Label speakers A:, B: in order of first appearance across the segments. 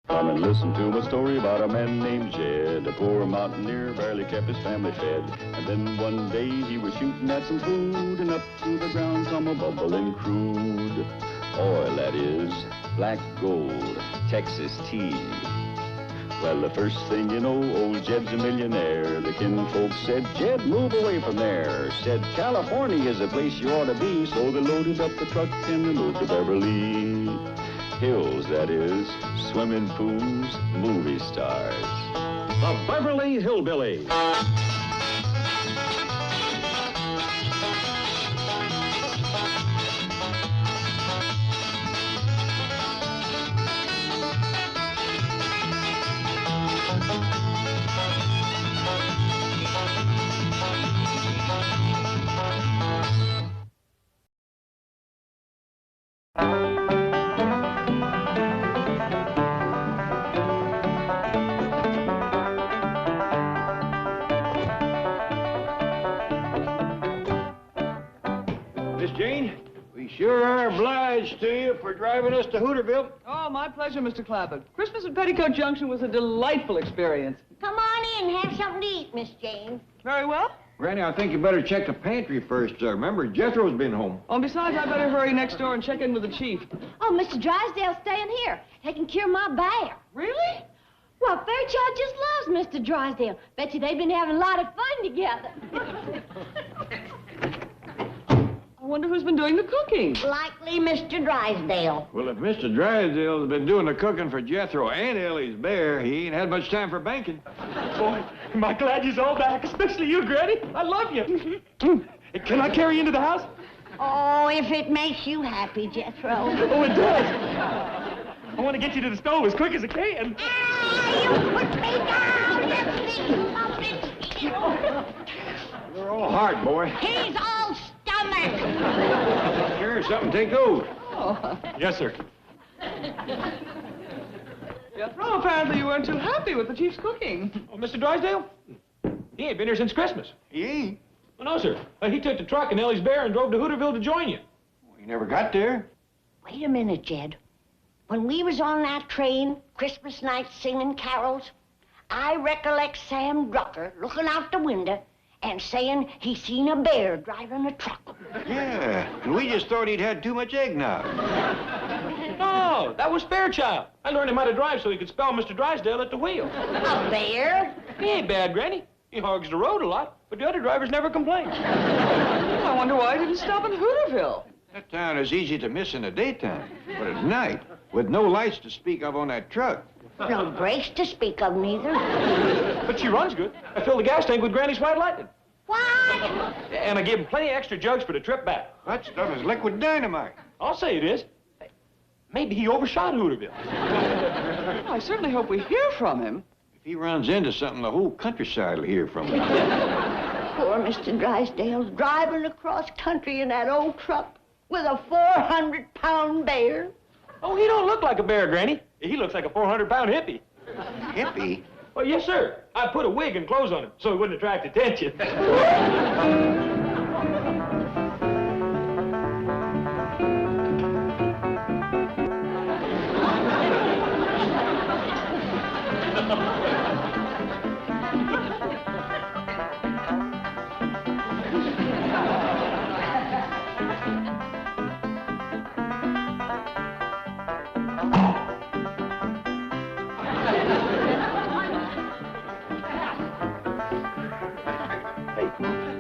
A: Come and listen to a story about a man named Jed. A poor mountaineer barely kept his family fed. And then one day he was shooting at some food, and up through the ground come a bubbling crude oil, that is, black gold, Texas tea. Well, the first thing you know, old Jed's a millionaire. The kinfolk said, Jed, move away from there. Said, California is a place you ought to be. So they loaded up the truck and they moved to Beverly Hills, that is, swimming pools, movie stars.
B: The Beverly Hillbilly. Miss Jane, we sure are obliged to you for driving us to Hooterville.
C: Oh, my pleasure, Mr. Clappett. Christmas at Petticoat Junction was a delightful experience.
D: Come on in, have something to eat, Miss Jane.
C: Very well.
B: Granny, I think you better check the pantry first. Remember, Jethro's been home.
C: Oh, besides, I better hurry next door and check in with the chief.
D: Oh, Mr. Drysdale's staying here, taking care of my bear.
C: Really?
D: Well, Fairchild just loves Mr. Drysdale. Bet you they've been having a lot of fun together.
C: I wonder who's been doing the cooking.
D: Likely Mr. Drysdale.
B: Well, if Mr. Drysdale's been doing the cooking for Jethro and Ellie's bear, he ain't had much time for banking.
E: Boy, am I glad you're all back, especially you, Granny. I love you. Can I carry you into the house?
D: Oh, if it makes you happy, Jethro.
E: Oh, it does. I want to get you to the stove as quick as I can.
D: Ah, you put me down! That's me,
B: You're all heart, boy.
D: He's all stomach.
B: Sure, something take those.
C: Oh.
E: Yes, sir.
C: Jethro, apparently you weren't too happy with the chief's cooking.
E: Oh, Mr. Drysdale? He ain't been here since Christmas.
B: He ain't.
E: Well, no, sir. He took the truck and Ellie's bear and drove to Hooterville to join you.
B: He never got there.
D: Wait a minute, Jed. When we was on that train, Christmas night singing carols, I recollect Sam Drucker looking out the window and saying he seen a bear driving a truck.
B: Yeah, and we just thought he'd had too much eggnog.
E: No, that was Fairchild. I learned him how to drive so he could spell Mr. Drysdale at the wheel.
D: A bear?
E: He ain't bad, Granny. He hogs the road a lot, but the other drivers never complain.
C: I wonder why he didn't stop in Hooterville.
B: That town is easy to miss in the daytime, but at night, with no lights to speak of on that truck.
D: No brakes to speak of, neither.
E: But she runs good. I filled the gas tank with Granny's White Lightning.
D: What?
E: And I gave him plenty of extra jugs for the trip back.
B: That stuff is liquid dynamite.
E: I'll say it is. Maybe he overshot Hooterville.
C: I certainly hope we hear from him.
B: If he runs into something, the whole countryside will hear from him.
D: Poor Mr. Drysdale's driving across country in that old truck with a 400-pound bear.
E: Oh, he don't look like a bear, Granny. He looks like a 400-pound hippie.
B: Hippie?
E: Well, yes, sir. I put a wig and clothes on him so he wouldn't attract attention.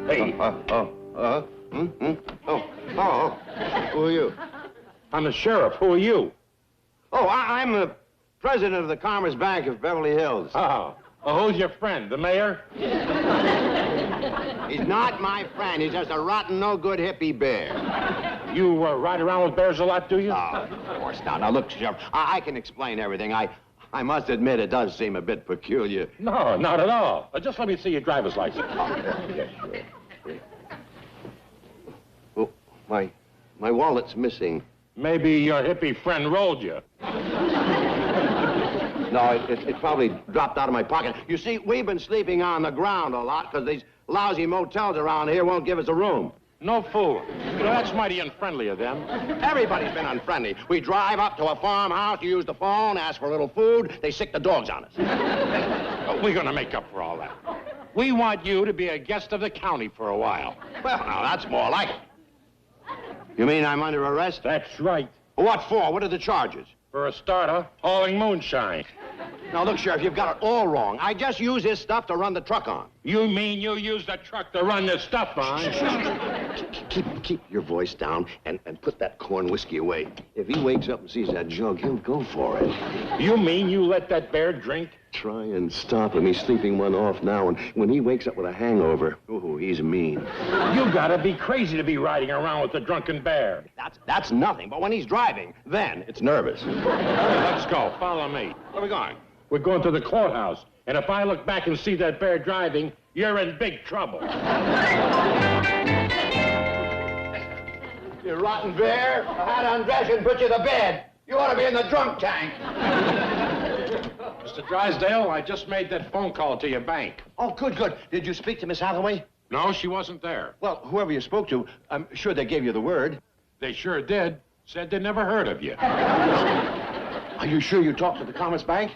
B: Hey. Who are you?
F: I'm the sheriff. Who are you?
B: Oh, I'm the president of the Commerce Bank of Beverly Hills.
F: Oh. Well, who's your friend? The mayor?
B: He's not my friend. He's just a rotten, no-good hippie bear.
F: You ride around with bears a lot, do you?
B: Oh, of course not. Now, look, Sheriff, I can explain everything. I must admit it does seem a bit peculiar.
F: No, not at all. Just let me see your driver's license.
B: Yes, sure. Oh, my wallet's missing.
F: Maybe your hippie friend rolled you.
B: No, it probably dropped out of my pocket. You see, we've been sleeping on the ground a lot because these lousy motels around here won't give us a room.
F: No fool. That's mighty unfriendly of them.
B: Everybody's been unfriendly. We drive up to a farmhouse, you use the phone, ask for a little food, they sick the dogs on us.
F: We're gonna make up for all that. We want you to be a guest of the county for a while.
B: Well, now, that's more like it. You mean I'm under arrest?
F: That's right.
B: What for? What are the charges?
F: For a starter, hauling moonshine.
B: Now, look, Sheriff, you've got it all wrong. I just use this stuff to run the truck on.
F: You mean you use the truck to run this stuff on?
B: Keep your voice down and put that corn whiskey away. If he wakes up and sees that jug, he'll go for it.
F: You mean you let that bear drink?
B: Try and stop him. He's sleeping one off now, and when he wakes up with a hangover, ooh, he's mean.
F: You gotta be crazy to be riding around with the drunken bear.
B: That's nothing, but when he's driving, then it's nervous.
F: Let's go. Follow me.
B: Where are we going?
F: We're going to the courthouse. And if I look back and see that bear driving, you're in big trouble.
B: You rotten bear. I had to undress you and put you to bed. You ought to be in the drunk tank.
F: Mr. Drysdale, I just made that phone call to your bank.
B: Oh, good. Did you speak to Miss Hathaway?
F: No, she wasn't there.
B: Well, whoever you spoke to, I'm sure they gave you the word.
F: They sure did. Said they never heard of you.
B: Are you sure you talked to the Commerce Bank?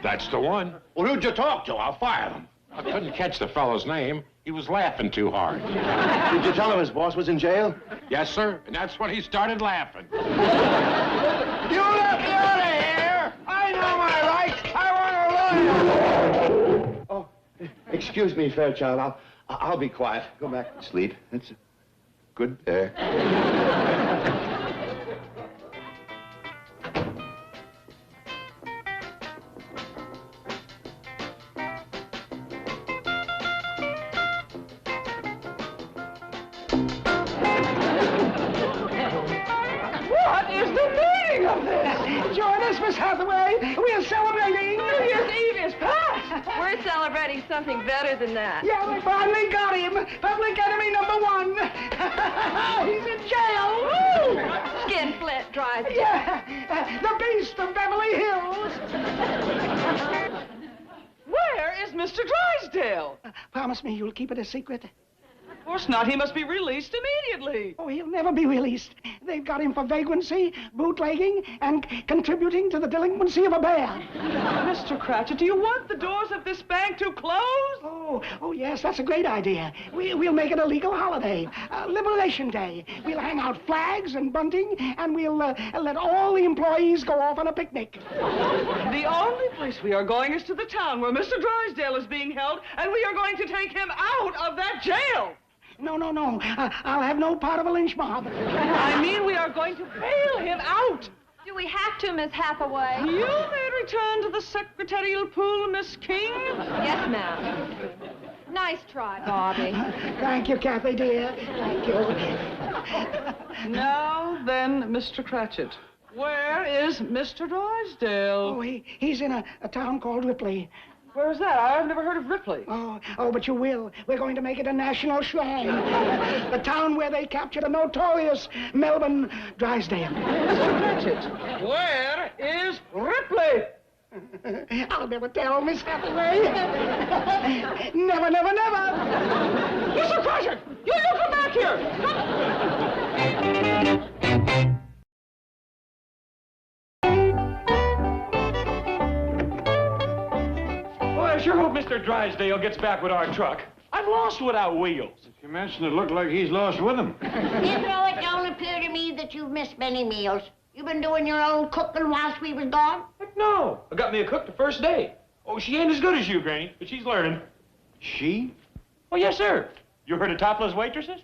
F: That's the one.
B: Well, who'd you talk to? I'll fire them.
F: I couldn't catch the fellow's name. He was laughing too hard.
B: Did you tell him his boss was in jail?
F: Yes, sir. And that's when he started laughing.
B: You let me out of here! I know my rights! I want a lawyer! Oh, excuse me, Fairchild. I'll be quiet. Go back to sleep. That's a good bear.
C: What is the meaning of this? Join us, Miss Hathaway. We're celebrating. New Year's Eve is past.
G: We're celebrating something better than that.
C: Yeah, we finally got him. Public enemy number one. He's in jail. Woo!
G: Skinflint Drysdale.
C: Yeah, the beast of Beverly Hills. Where is Mr. Drysdale?
H: Promise me you'll keep it a secret.
C: Of course not. He must be released immediately.
H: Oh, he'll never be released. They've got him for vagrancy, bootlegging, and contributing to the delinquency of a bear.
C: Mr. Cratchit, do you want the doors of this bank to close?
H: Oh, yes, that's a great idea. We'll make it a legal holiday, Liberation Day. We'll hang out flags and bunting, and we'll let all the employees go off on a picnic.
C: The only place we are going is to the town where Mr. Drysdale is being held, and we are going to take him out of that jail.
H: No. I'll have no part of a lynch mob.
C: I mean, we are going to bail him out.
G: Do we have to, Miss Hathaway?
C: You may return to the secretarial pool, Miss King.
G: Yes, ma'am. Nice try, Bobby.
H: Thank you, Kathy, dear. Thank you.
C: Now then, Mr. Cratchit, where is Mr. Drysdale?
H: Oh, he's in a town called Ripley.
C: Where is that? I've never heard of Ripley.
H: Oh, but you will. We're going to make it a national shrine. The town where they captured a notorious Melbourne Drysdale.
C: Mr. Cratchit, where is Ripley?
H: I'll never tell, Miss Hathaway. Never.
C: Mr. Cratchit, you come back here.
E: I sure hope Mr. Drysdale gets back with our truck. I'm lost without wheels.
I: You mentioned it looked like he's lost with him.
D: Pedro, it don't appear to me that you've missed many meals. You've been doing your own cooking whilst we was gone?
E: Heck no. I got me a cook the first day. Oh, she ain't as good as you, Granny, but she's learning.
I: She?
E: Oh, yes, sir. You heard of topless waitresses?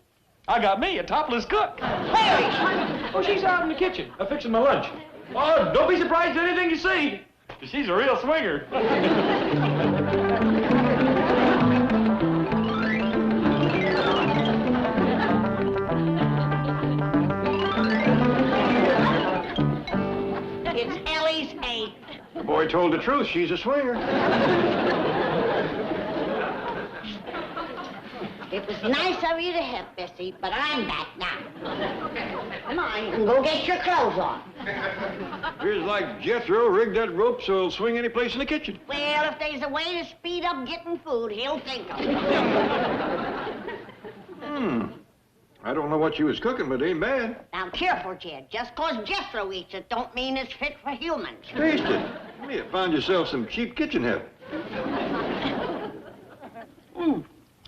E: I got me a topless cook.
C: Mary!
E: Oh, she's out in the kitchen, fixing my lunch. Oh, don't be surprised at anything you see. She's a real swinger.
D: It's Ellie's eight.
I: The boy told the truth. She's a swinger.
D: It was nice of you to help, Bessie, but I'm back now. Come on, you can go get your clothes on.
I: Here's like Jethro rigged that rope so he'll swing any place in the kitchen.
D: Well, if there's a way to speed up getting food, he'll think of it.
I: I don't know what you was cooking, but it ain't bad.
D: Now, careful, Jed. Just 'cause Jethro eats it don't mean it's fit for humans.
I: Taste it. You may have found yourself some cheap kitchen help.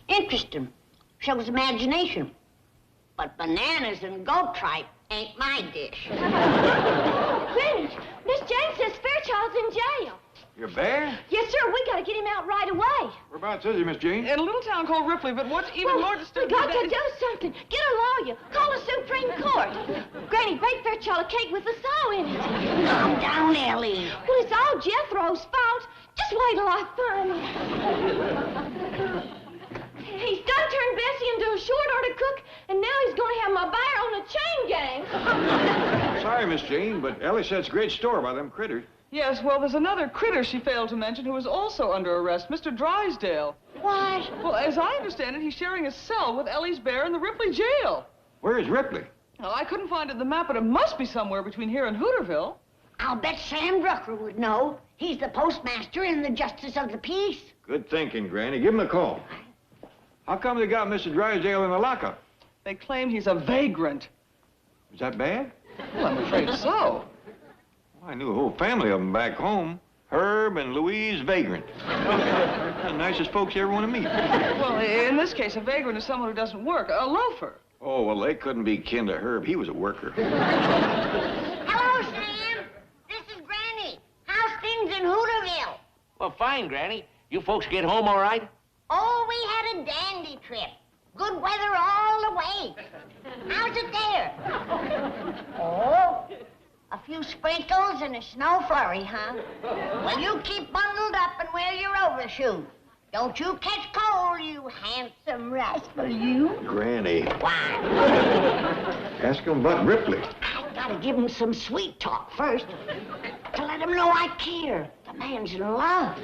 D: Interesting. Shows imagination. But bananas and goat tripe ain't my dish.
J: Granny, Miss Jane says Fairchild's in jail.
I: Your bear?
J: Yes, sir. We gotta get him out right away.
I: Whereabouts is he, Miss Jane?
C: In a little town called Ripley, but what's even more
J: We
C: disturbing
J: got to
C: than
J: do something. Get a lawyer. Call the Supreme Court. Granny, bake Fairchild a cake with a sow in it.
D: Calm down, Ellie.
J: Well, it's all Jethro's fault. Just wait till I find him. He's done turned Bessie into a short-order cook, and now he's going to have my bear on a chain gang.
I: Sorry, Miss Jane, but Ellie said it's a great store by them critters.
C: Yes, well, there's another critter she failed to mention who is also under arrest, Mr. Drysdale.
D: What?
C: Well, as I understand it, he's sharing a cell with Ellie's bear in the Ripley jail.
I: Where is Ripley?
C: Well, I couldn't find it in the map, but it must be somewhere between here and Hooterville.
D: I'll bet Sam Drucker would know. He's the postmaster and the justice of the peace.
I: Good thinking, Granny. Give him a call. How come they got Mr. Drysdale in the lockup?
C: They claim he's a vagrant.
I: Is that bad?
C: Well, I'm afraid so.
I: I knew a whole family of them back home. Herb and Louise Vagrant. The nicest folks you ever want to meet.
C: Well, in this case, a vagrant is someone who doesn't work, a loafer.
I: Oh, well, they couldn't be kin to Herb. He was a worker.
D: Hello, Sam. This is Granny. How's things in Hooterville?
K: Well, fine, Granny. You folks get home all right?
D: Oh, we had a dandy trip. Good weather all the way. How's it there? Oh, a few sprinkles and a snow flurry, huh? Well, you keep bundled up and wear your overshoes. Don't you catch cold, you handsome rascal, you.
I: Granny.
D: Why?
I: Ask him about Ripley.
D: I gotta give him some sweet talk first to let him know I care. The man's in love.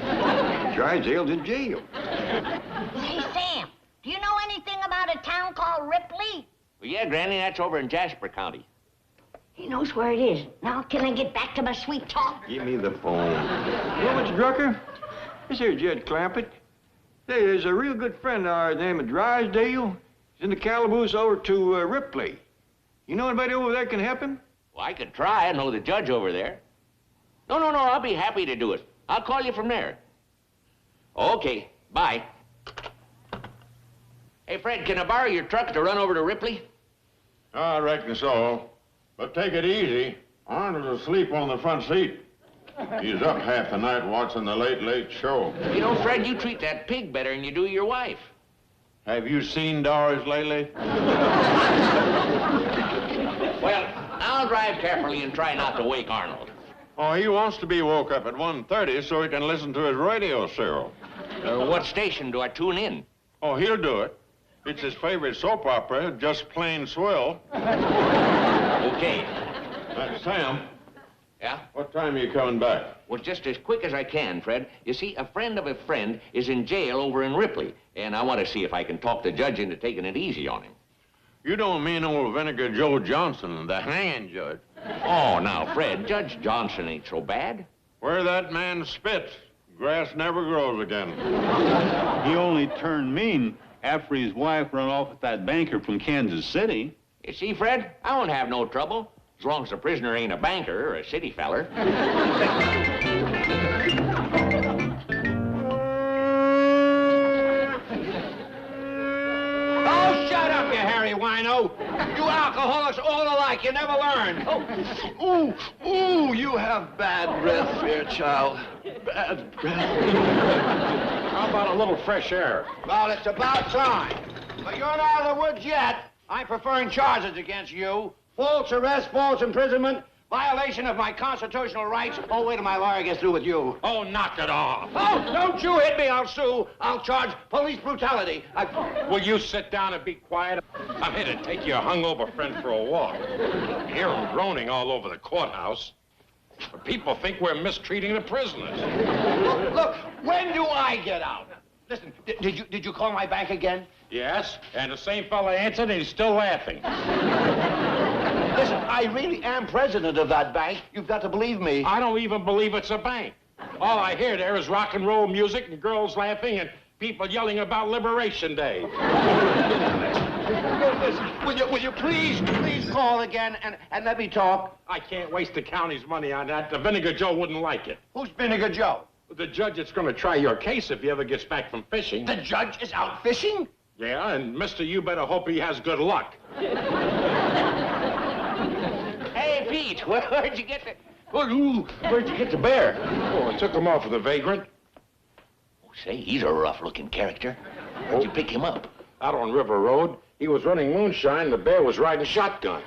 I: Drysdale's in jail.
D: Say, Sam, do you know anything about a town called Ripley?
K: Well, yeah, Granny, that's over in Jasper County.
D: He knows where it is. Now, can I get back to my sweet talk?
I: Give me the phone. You know, Mr. Drucker? This here's Jed Clampett. Say, there's a real good friend of ours named Drysdale. He's in the calaboose over to Ripley. You know anybody over there can help him?
K: Well, I could try. I know the judge over there. No, I'll be happy to do it. I'll call you from there. Okay, bye. Hey, Fred, can I borrow your truck to run over to Ripley?
F: I reckon so. But take it easy. Arnold's asleep on the front seat. He's up half the night watching the late show.
K: You know, Fred, you treat that pig better than you do your wife.
F: Have you seen Doris lately?
K: Well, I'll drive carefully and try not to wake Arnold.
F: Oh, he wants to be woke up at 1:30 so he can listen to his radio serial.
K: What station do I tune in?
F: Oh, he'll do it. It's his favorite soap opera, Just Plain Swell.
K: Okay.
F: Sam.
K: Yeah?
F: What time are you coming back?
K: Well, just as quick as I can, Fred. You see, a friend of a friend is in jail over in Ripley, and I want to see if I can talk the judge into taking it easy on him.
F: You don't mean old Vinegar Joe Johnson, the hanging judge.
K: Oh, now, Fred, Judge Johnson ain't so bad.
F: Where that man spits, grass never grows again. He only turned mean after his wife run off with that banker from Kansas City.
K: You see, Fred, I won't have no trouble, as long as the prisoner ain't a banker or a city feller.
B: Oh, shut up, you hairy wino. You alcoholics all alike, you never learn. Oh, ooh, you have bad breath, Fairchild. Bad breath.
F: How about a little fresh air?
B: Well, it's about time. But you're not out of the woods yet. I'm preferring charges against you. False arrest, false imprisonment, violation of my constitutional rights. Oh, wait till my lawyer gets through with you.
F: Oh, knock it off.
B: Oh, don't you hit me, I'll sue. I'll charge police brutality.
F: Will you sit down and be quiet? I'm here to take your hungover friend for a walk. I hear him groaning all over the courthouse. But people think we're mistreating the prisoners.
B: Look, when do I get out? Listen, did you call my bank again?
F: Yes, and the same fella answered, and he's still laughing.
B: Listen, I really am president of that bank. You've got to believe me.
F: I don't even believe it's a bank. All I hear there is rock and roll music and girls laughing and people yelling about Liberation Day.
B: Listen, will you please call again and let me talk?
F: I can't waste the county's money on that. The Vinegar Joe wouldn't like it.
B: Who's Vinegar Joe?
F: The judge that's going to try your case if he ever gets back from fishing.
B: The judge is out fishing?
F: Yeah, and mister, you better hope he has good luck.
K: Hey, Pete, where'd you get the bear?
F: Oh, I took him off with a vagrant.
K: Oh, say, he's a rough-looking character. Where'd you pick him up?
F: Out on River Road. He was running moonshine. The bear was riding shotgun.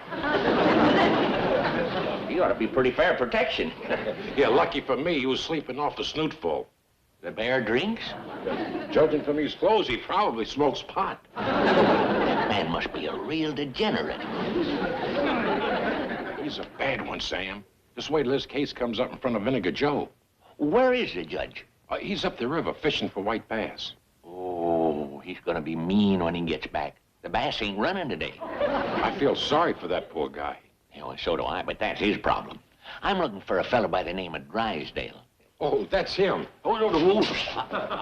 K: He ought to be pretty fair protection.
F: Yeah, lucky for me, he was sleeping off the snootful.
K: The bear drinks?
F: Judging from his clothes, he probably smokes pot.
K: That man must be a real degenerate.
F: He's a bad one, Sam. Just wait till his case comes up in front of Vinegar Joe.
K: Where is the judge?
F: He's up the river fishing for white bass.
K: Oh, he's gonna be mean when he gets back. The bass ain't running today.
F: I feel sorry for that poor guy.
K: You know, so do I, but that's his problem. I'm looking for a fellow by the name of Drysdale.
F: Oh, that's him.
K: Oh, no.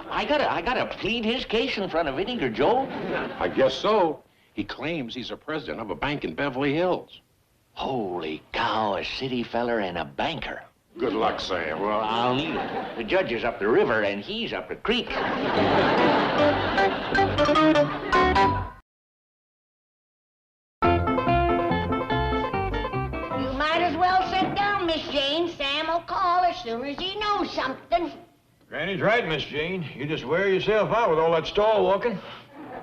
K: I gotta plead his case in front of Vinegar Joe.
F: I guess so. He claims he's a president of a bank in Beverly Hills.
K: Holy cow, a city feller and a banker.
F: Good luck, Sam.
K: Well, I'll need it. The judge is up the river and he's up the creek.
D: You might as well sit down, Miss Jane. Sam will call as soon as he knows something.
I: Granny's right, Miss Jane. You just wear yourself out with all that stall walking.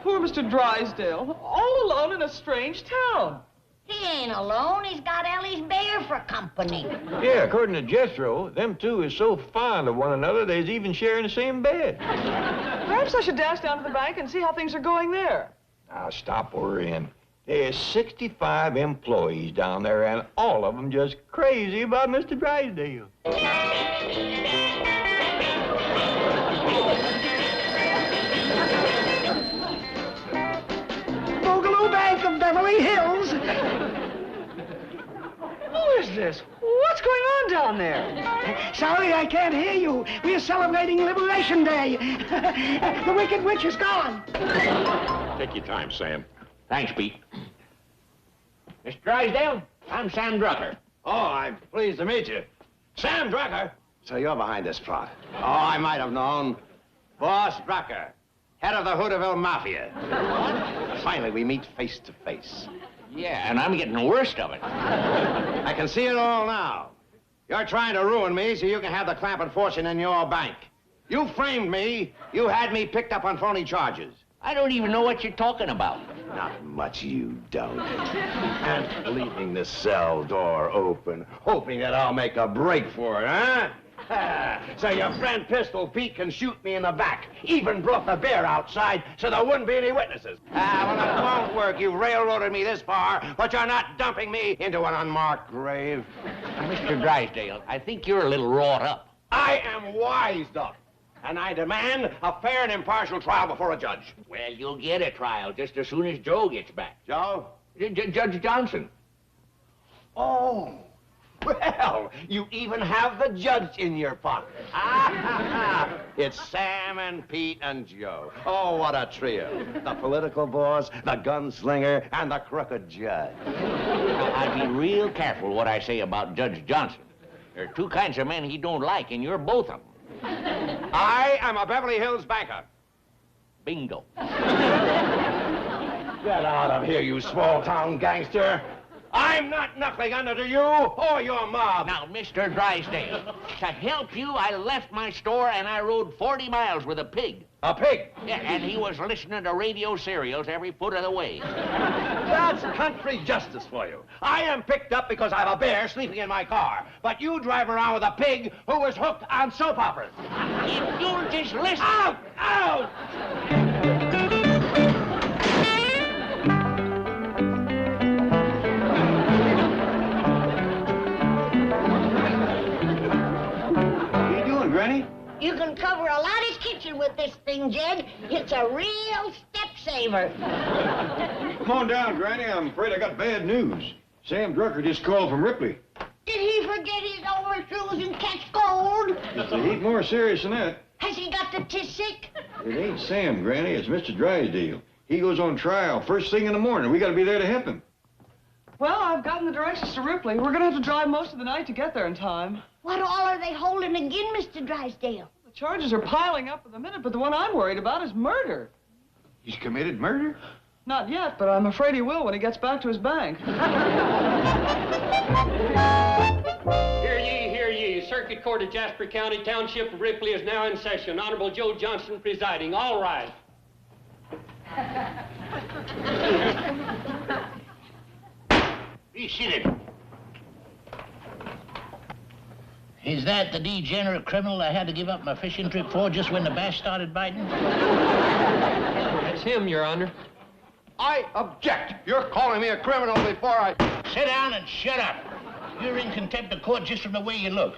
C: Poor Mr. Drysdale, all alone in a strange town.
D: He ain't alone. He's got Ellie's bear for company.
I: Yeah, according to Jethro, them two is so fond of one another, they's even sharing the same bed.
C: Perhaps I should dash down to the bank and see how things are going there.
I: Now, stop worrying. There's 65 employees down there, and all of them just crazy about Mr. Drysdale.
H: Boogaloo Bank of Beverly Hills.
C: Who is this? What's going on down there?
H: Sorry, I can't hear you. We're celebrating Liberation Day. The Wicked Witch is gone.
F: Take your time, Sam.
K: Thanks, Pete. Mr. Drysdale, I'm Sam Drucker.
B: Oh, I'm pleased to meet you. Sam Drucker? So you're behind this plot. Oh, I might have known. Boss Drucker, head of the Hooterville Mafia. Finally, we meet face to face.
K: Yeah, and I'm getting the worst of it.
B: I can see it all now. You're trying to ruin me so you can have the Clampett fortune in your bank. You framed me. You had me picked up on phony charges.
K: I don't even know what you're talking about.
B: Not much you don't. And leaving the cell door open, hoping that I'll make a break for it, huh? So your friend Pistol Pete can shoot me in the back. Even brought the bear outside so there wouldn't be any witnesses. Well, it won't work. You railroaded me this far, but you're not dumping me into an unmarked grave.
K: Mr. Drysdale, I think you're a little wrought up.
B: I am wised up. And I demand a fair and impartial trial before a judge.
K: Well, you'll get a trial just as soon as Joe gets back.
B: Joe?
K: Judge Johnson.
B: Oh, well, you even have the judge in your pocket. It's Sam and Pete and Joe. Oh, what a trio. The political boss, the gunslinger, and the crooked judge.
K: Now, I'd be real careful what I say about Judge Johnson. There are two kinds of men he don't like, and you're both of them.
B: I am a Beverly Hills banker.
K: Bingo.
B: Get out of here, you small-town gangster. I'm not knuckling under to you or your mob.
K: Now, Mr. Drysdale, to help you, I left my store and I rode 40 miles with a pig.
B: A pig?
K: Yeah, and he was listening to radio serials every foot of the way.
B: That's country justice for you. I am picked up because I have a bear sleeping in my car, but you drive around with a pig who was hooked on soap operas.
K: If you'll just listen...
B: Out! Out!
I: Granny?
D: You can cover a lady's kitchen with this thing, Jed. It's a real step saver.
I: Come on down, Granny. I'm afraid I got bad news. Sam Drucker just called from Ripley.
D: Did he forget his overshoes and catch cold?
I: It's a heap more serious than that.
D: Has he got the tissick?
I: It ain't Sam, Granny. It's Mr. Drysdale. He goes on trial first thing in the morning. We got to be there to help him.
C: Well, I've gotten the directions to Ripley. We're going to have to drive most of the night to get there in time.
D: What all are they holding again, Mr. Drysdale?
C: The charges are piling up at the minute, but the one I'm worried about is murder.
I: He's committed murder?
C: Not yet, but I'm afraid he will when he gets back to his bank.
L: Hear ye, hear ye. Circuit Court of Jasper County, Township of Ripley is now in session. Honorable Joe Johnson presiding. All rise.
M: Be seated. Is that the degenerate criminal I had to give up my fishing trip for just when the bass started biting?
L: That's him, Your Honor.
B: I object. You're calling me a criminal before I...
M: Sit down and shut up. You're in contempt of court just from the way you look.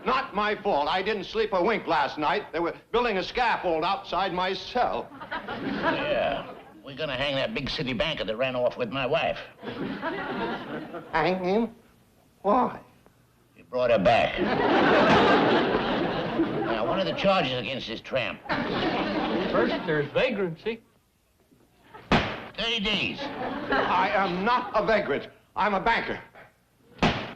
B: Not my fault. I didn't sleep a wink last night. They were building a scaffold outside my cell.
M: Yeah. We're gonna hang that big city banker that ran off with my wife.
B: Hang him? Why?
M: You brought her back. Now, what are the charges against this tramp?
L: First, there's vagrancy.
M: 30 days.
B: I am not a vagrant. I'm a banker.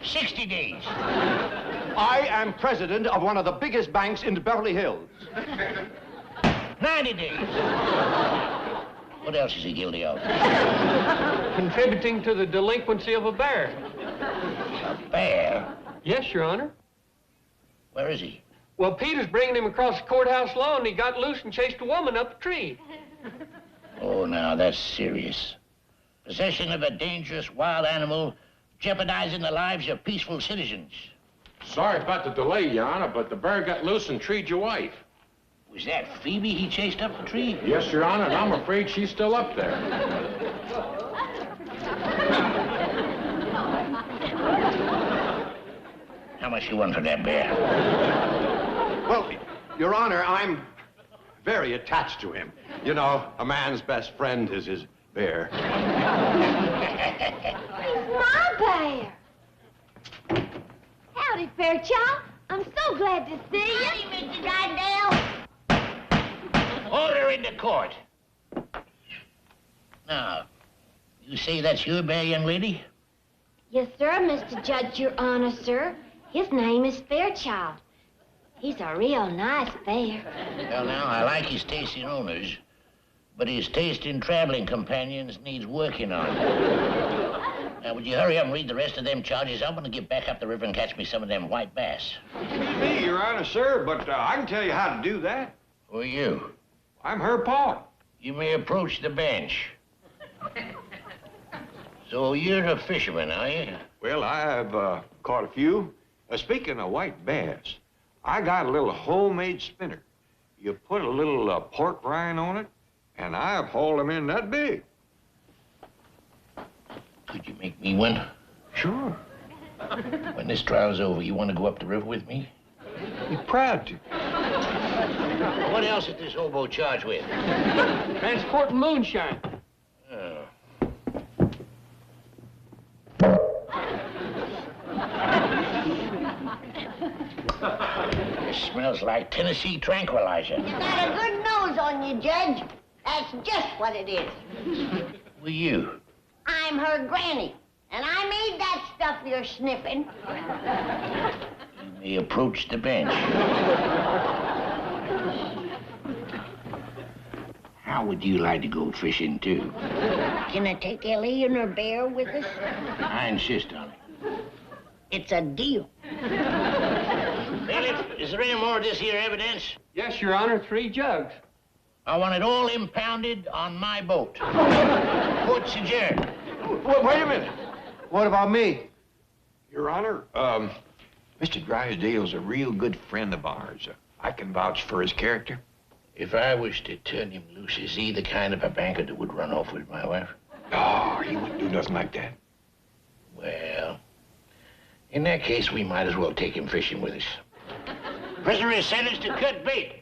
M: 60 days.
B: I am president of one of the biggest banks in Beverly Hills.
M: 90 days. What else is he guilty of?
L: Contributing to the delinquency of a bear.
M: A bear?
L: Yes, Your Honor.
M: Where is he?
L: Well, Peter's bringing him across the courthouse lawn, and he got loose and chased a woman up a tree.
M: Oh, now, that's serious. Possession of a dangerous wild animal jeopardizing the lives of peaceful citizens.
F: Sorry about the delay, Your Honor, but the bear got loose and treed your wife.
M: Was that Phoebe he chased up the tree?
F: Yes, Your Honor, and I'm afraid she's still up there.
M: How much you want for that bear?
B: Well, Your Honor, I'm very attached to him. You know, a man's best friend is his bear.
J: My bear. Howdy, Fairchild. I'm so glad to see you.
D: Howdy, Mr. Drysdale.
M: Order into court. Now, you say that's your bear, young lady?
J: Yes, sir, Mr. Judge, Your Honor, sir. His name is Fairchild. He's a real nice bear.
M: Well, now, I like his taste in owners, but his taste in traveling companions needs working on. Now, would you hurry up and read the rest of them charges? I want to get back up the river and catch me some of them white bass.
I: Me, Your Honor, sir, but I can tell you how to do that.
M: Who are you?
I: I'm her paw.
M: You may approach the bench. So you're a fisherman, are you?
I: Well, I've caught a few. Speaking of white bass, I got a little homemade spinner. You put a little pork rind on it, and I've hauled them in that big.
M: Could you make me one?
I: Sure.
M: When this trial's over, you want to go up the river with me?
I: Be proud to.
M: What else is this hobo charged with?
L: Transporting moonshine.
M: Oh. It smells like Tennessee tranquilizer.
D: You got a good nose on you, Judge. That's just what it is.
M: Who are you?
D: I'm her granny, and I made that stuff you're sniffing.
M: You may approach the bench. How would you like to go fishing, too?
D: Can I take Ellie and her bear with us?
M: I insist on it.
D: It's a deal.
M: Bailiff, is there any more of this here evidence?
L: Yes, Your Honor, 3 jugs.
M: I want it all impounded on my boat. Court's adjourned.
B: Wait a minute. What about me?
I: Your Honor, Mr. Drysdale's a real good friend of ours. I can vouch for his character.
M: If I was to turn him loose, is he the kind of a banker that would run off with my wife?
I: Oh, he wouldn't do nothing like that.
M: Well, in that case, we might as well take him fishing with us. Prisoner is sentenced to cut bait.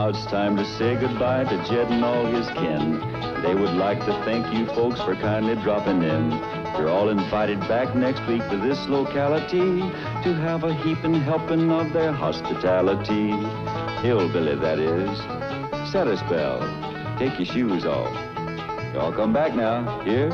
A: Now it's time to say goodbye to Jed and all his kin. They would like to thank you folks for kindly dropping in. You're all invited back next week to this locality to have a heaping helping of their hospitality. Hillbilly, that is. Set a spell. Take your shoes off. Y'all come back now. Here?